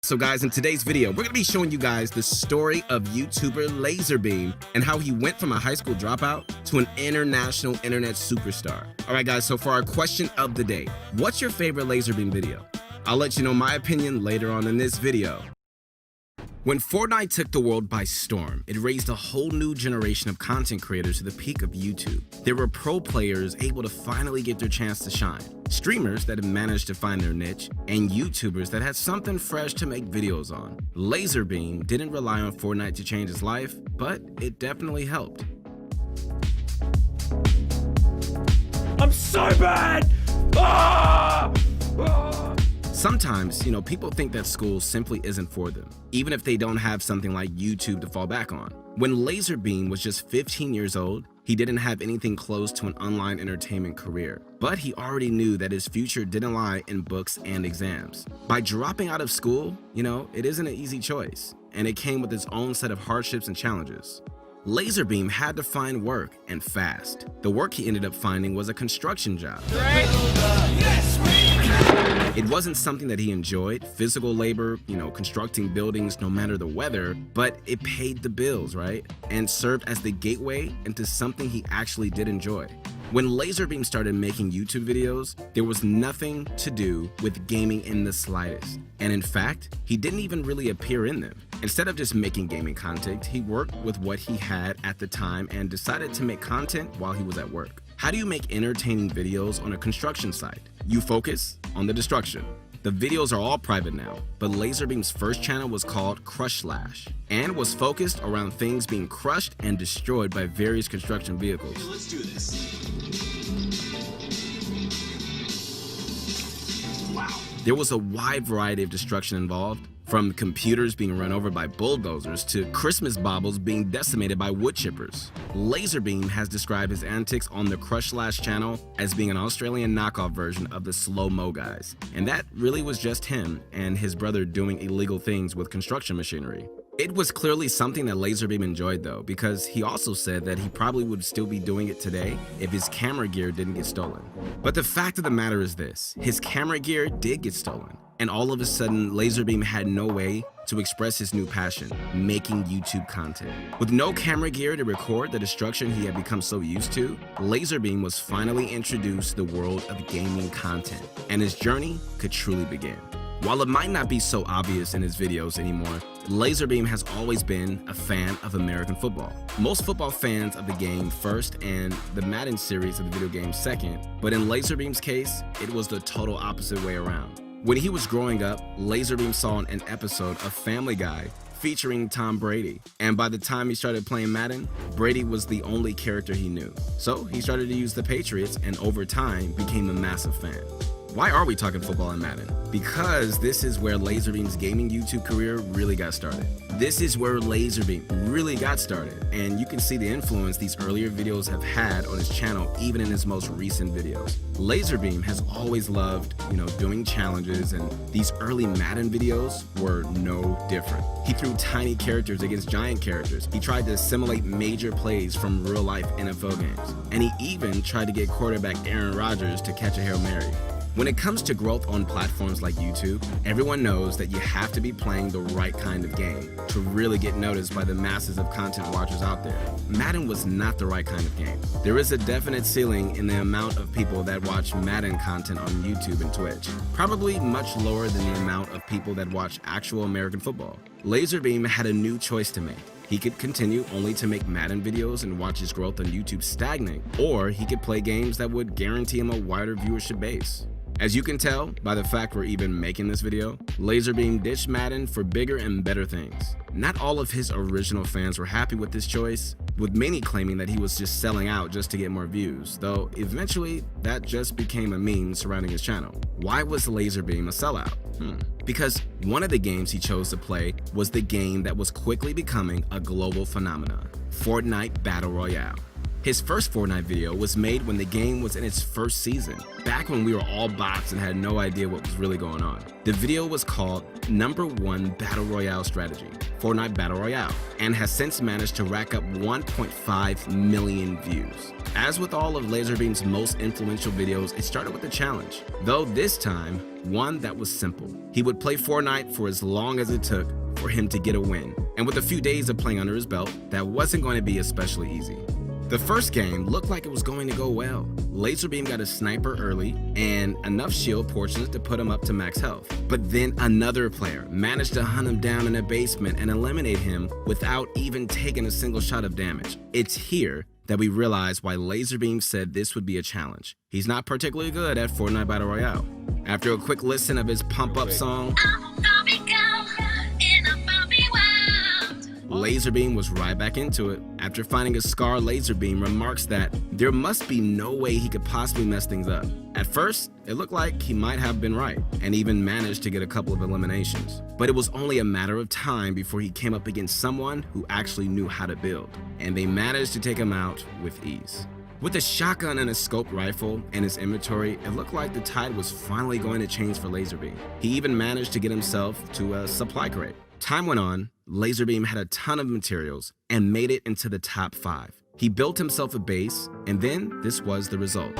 So guys, in today's video, we're going to be showing you guys the story of YouTuber LazarBeam and how he went from a high school dropout to an international internet superstar. All right, guys, so for our question of the day, what's your favorite LazarBeam video? I'll let you know my opinion later on in this video. When Fortnite took the world by storm, it raised a whole new generation of content creators to the peak of YouTube. There were pro players able to finally get their chance to shine, streamers that had managed to find their niche, and YouTubers that had something fresh to make videos on. LazarBeam didn't rely on Fortnite to change his life, but it definitely helped. I'm so bad! Ah! Ah! Sometimes, people think that school simply isn't for them, even if they don't have something like YouTube to fall back on. When LazarBeam was just 15 years old, he didn't have anything close to an online entertainment career, but he already knew that his future didn't lie in books and exams. By dropping out of school, it isn't an easy choice, and it came with its own set of hardships and challenges. LazarBeam had to find work, and fast. The work he ended up finding was a construction job. It wasn't something that he enjoyed, physical labor, constructing buildings no matter the weather, but it paid the bills, right? And served as the gateway into something he actually did enjoy. When LazarBeam started making YouTube videos, there was nothing to do with gaming in the slightest. And in fact, he didn't even really appear in them. Instead of just making gaming content, he worked with what he had at the time and decided to make content while he was at work. How do you make entertaining videos on a construction site? You focus on the destruction. The videos are all private now, but LazarBeam's first channel was called Crush Slash and was focused around things being crushed and destroyed by various construction vehicles. Let's do this. Wow. There was a wide variety of destruction involved, from computers being run over by bulldozers to Christmas baubles being decimated by wood chippers. LazarBeam has described his antics on the Crush Slash channel as being an Australian knockoff version of the slow-mo guys. And that really was just him and his brother doing illegal things with construction machinery. It was clearly something that LazarBeam enjoyed though, because he also said that he probably would still be doing it today if his camera gear didn't get stolen. But the fact of the matter is this, his camera gear did get stolen. And all of a sudden, LazarBeam had no way to express his new passion, making YouTube content. With no camera gear to record the destruction he had become so used to, LazarBeam was finally introduced to the world of gaming content, and his journey could truly begin. While it might not be so obvious in his videos anymore, LazarBeam has always been a fan of American football. Most football fans of the game first and the Madden series of the video game second, but in LazarBeam's case, it was the total opposite way around. When he was growing up, LazarBeam saw an episode of Family Guy featuring Tom Brady, and by the time he started playing Madden, Brady was the only character he knew. So he started to use the Patriots and over time became a massive fan. Why are we talking football and Madden? Because this is where LazarBeam's gaming YouTube career really got started. This is where LazarBeam really got started, and you can see the influence these earlier videos have had on his channel even in his most recent videos. LazarBeam has always loved, doing challenges, and these early Madden videos were no different. He threw tiny characters against giant characters. He tried to simulate major plays from real-life NFL games, and he even tried to get quarterback Aaron Rodgers to catch a Hail Mary. When it comes to growth on platforms like YouTube, everyone knows that you have to be playing the right kind of game to really get noticed by the masses of content watchers out there. Madden was not the right kind of game. There is a definite ceiling in the amount of people that watch Madden content on YouTube and Twitch, probably much lower than the amount of people that watch actual American football. LazarBeam had a new choice to make. He could continue only to make Madden videos and watch his growth on YouTube stagnate, or he could play games that would guarantee him a wider viewership base. As you can tell by the fact we're even making this video, LazarBeam ditched Madden for bigger and better things. Not all of his original fans were happy with this choice, with many claiming that he was just selling out just to get more views, though eventually that just became a meme surrounding his channel. Why was LazarBeam a sellout? Because one of the games he chose to play was the game that was quickly becoming a global phenomenon, Fortnite Battle Royale. His first Fortnite video was made when the game was in its first season, back when we were all bots and had no idea what was really going on. The video was called #1 Battle Royale Strategy, Fortnite Battle Royale, and has since managed to rack up 1.5 million views. As with all of LazarBeam's most influential videos, it started with a challenge, though this time, one that was simple. He would play Fortnite for as long as it took for him to get a win, and with a few days of playing under his belt, that wasn't going to be especially easy. The first game looked like it was going to go well. LazarBeam got a sniper early and enough shield portions to put him up to max health. But then another player managed to hunt him down in a basement and eliminate him without even taking a single shot of damage. It's here that we realize why LazarBeam said this would be a challenge. He's not particularly good at Fortnite Battle Royale. After a quick listen of his pump up song, LazarBeam was right back into it. After finding a scar, LazarBeam remarks that there must be no way he could possibly mess things up. At first, it looked like he might have been right, and even managed to get a couple of eliminations. But it was only a matter of time before he came up against someone who actually knew how to build, and they managed to take him out with ease. With a shotgun and a scoped rifle in his inventory, it looked like the tide was finally going to change for LazarBeam. He even managed to get himself to a supply crate. Time went on, LazarBeam had a ton of materials and made it into the top 5. He built himself a base, and then this was the result.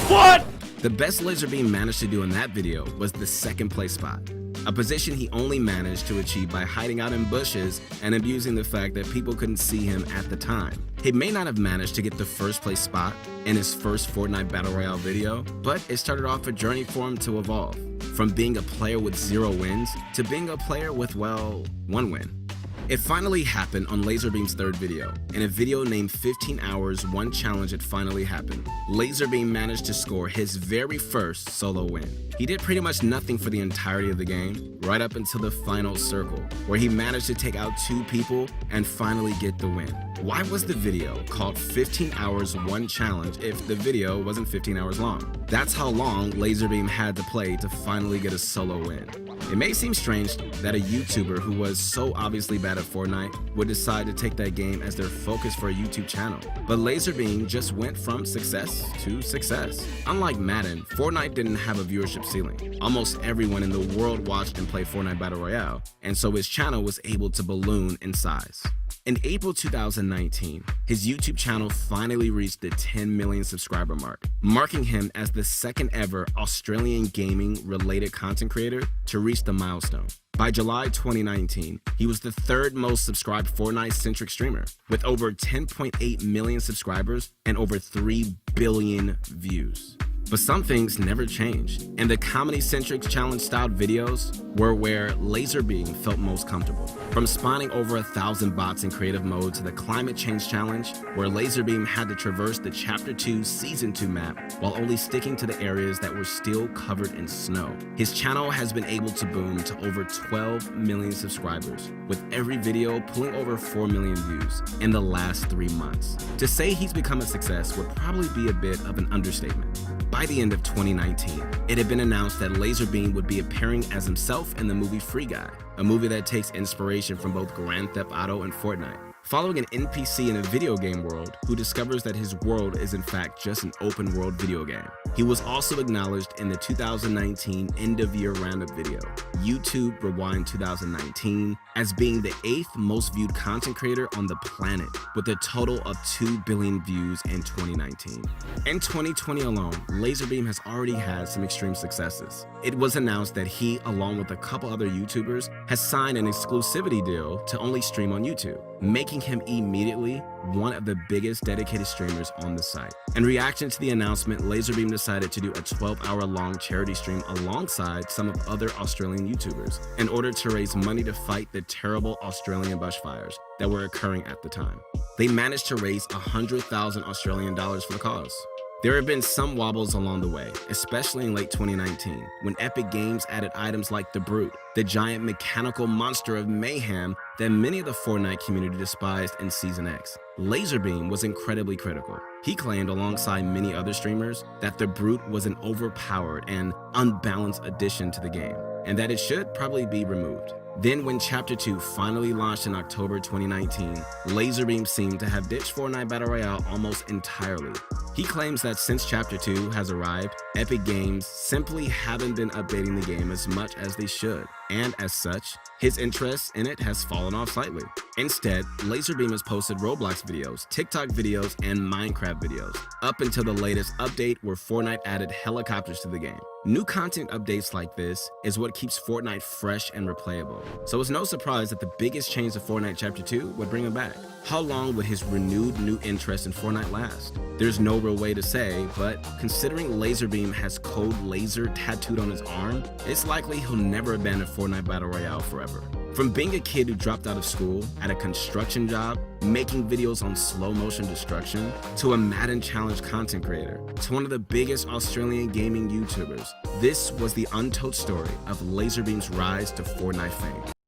What? The best LazarBeam managed to do in that video was the second place spot, a position he only managed to achieve by hiding out in bushes and abusing the fact that people couldn't see him at the time. He may not have managed to get the first place spot in his first Fortnite Battle Royale video, but it started off a journey for him to evolve, from being a player with 0 wins to being a player with, well, 1 win. It finally happened on LazarBeam's third video. In a video named 15 Hours, 1 Challenge, it finally happened. LazarBeam managed to score his very first solo win. He did pretty much nothing for the entirety of the game, right up until the final circle, where he managed to take out 2 people and finally get the win. Why was the video called 15 Hours, 1 Challenge if the video wasn't 15 hours long? That's how long LazarBeam had to play to finally get a solo win. It may seem strange that a YouTuber who was so obviously bad at Fortnite would decide to take that game as their focus for a YouTube channel, but LazarBeam just went from success to success. Unlike Madden, Fortnite didn't have a viewership ceiling. Almost everyone in the world watched and played Fortnite Battle Royale, and so his channel was able to balloon in size. In April 2019, his YouTube channel finally reached the 10 million subscriber mark, marking him as the second ever Australian gaming-related content creator to reach the milestone. By July 2019, he was the 3rd most subscribed Fortnite-centric streamer, with over 10.8 million subscribers and over 3 billion views. But some things never changed, and the comedy-centric challenge-styled videos were where LazarBeam felt most comfortable. From spawning over 1,000 bots in creative mode to the climate change challenge, where LazarBeam had to traverse the Chapter 2 Season 2 map while only sticking to the areas that were still covered in snow. His channel has been able to boom to over 12 million subscribers, with every video pulling over 4 million views in the last 3 months. To say he's become a success would probably be a bit of an understatement. By the end of 2019, it had been announced that LazarBeam would be appearing as himself in the movie Free Guy, a movie that takes inspiration from both Grand Theft Auto and Fortnite. Following an NPC in a video game world who discovers that his world is in fact just an open world video game. He was also acknowledged in the 2019 end-of-year roundup video, YouTube Rewind 2019, as being the 8th most viewed content creator on the planet, with a total of 2 billion views in 2019. In 2020 alone, LazarBeam has already had some extreme successes. It was announced that he, along with a couple other YouTubers, has signed an exclusivity deal to only stream on YouTube, making him immediately one of the biggest dedicated streamers on the site. In reaction to the announcement, LazarBeam decided to do a 12-hour-long charity stream alongside some of other Australian YouTubers in order to raise money to fight the terrible Australian bushfires that were occurring at the time. They managed to raise 100,000 Australian dollars for the cause. There have been some wobbles along the way, especially in late 2019, when Epic Games added items like the Brute, the giant mechanical monster of mayhem that many of the Fortnite community despised in Season X. LazarBeam was incredibly critical. He claimed, alongside many other streamers, that the Brute was an overpowered and unbalanced addition to the game, and that it should probably be removed. Then when Chapter 2 finally launched in October 2019, LazarBeam seemed to have ditched Fortnite Battle Royale almost entirely. He claims that since Chapter 2 has arrived, Epic Games simply haven't been updating the game as much as they should, and as such, his interest in it has fallen off slightly. Instead, LazarBeam has posted Roblox videos, TikTok videos, and Minecraft videos, up until the latest update where Fortnite added helicopters to the game. New content updates like this is what keeps Fortnite fresh and replayable, so it's no surprise that the biggest change to Fortnite Chapter 2 would bring him back. How long would his renewed new interest in Fortnite last? There's no real way to say, but considering LazarBeam has code LASER tattooed on his arm, it's likely he'll never abandon Fortnite Battle Royale forever. From being a kid who dropped out of school at a construction job, making videos on slow motion destruction, to a Madden Challenge content creator, to one of the biggest Australian gaming YouTubers, this was the untold story of LazarBeam's rise to Fortnite fame.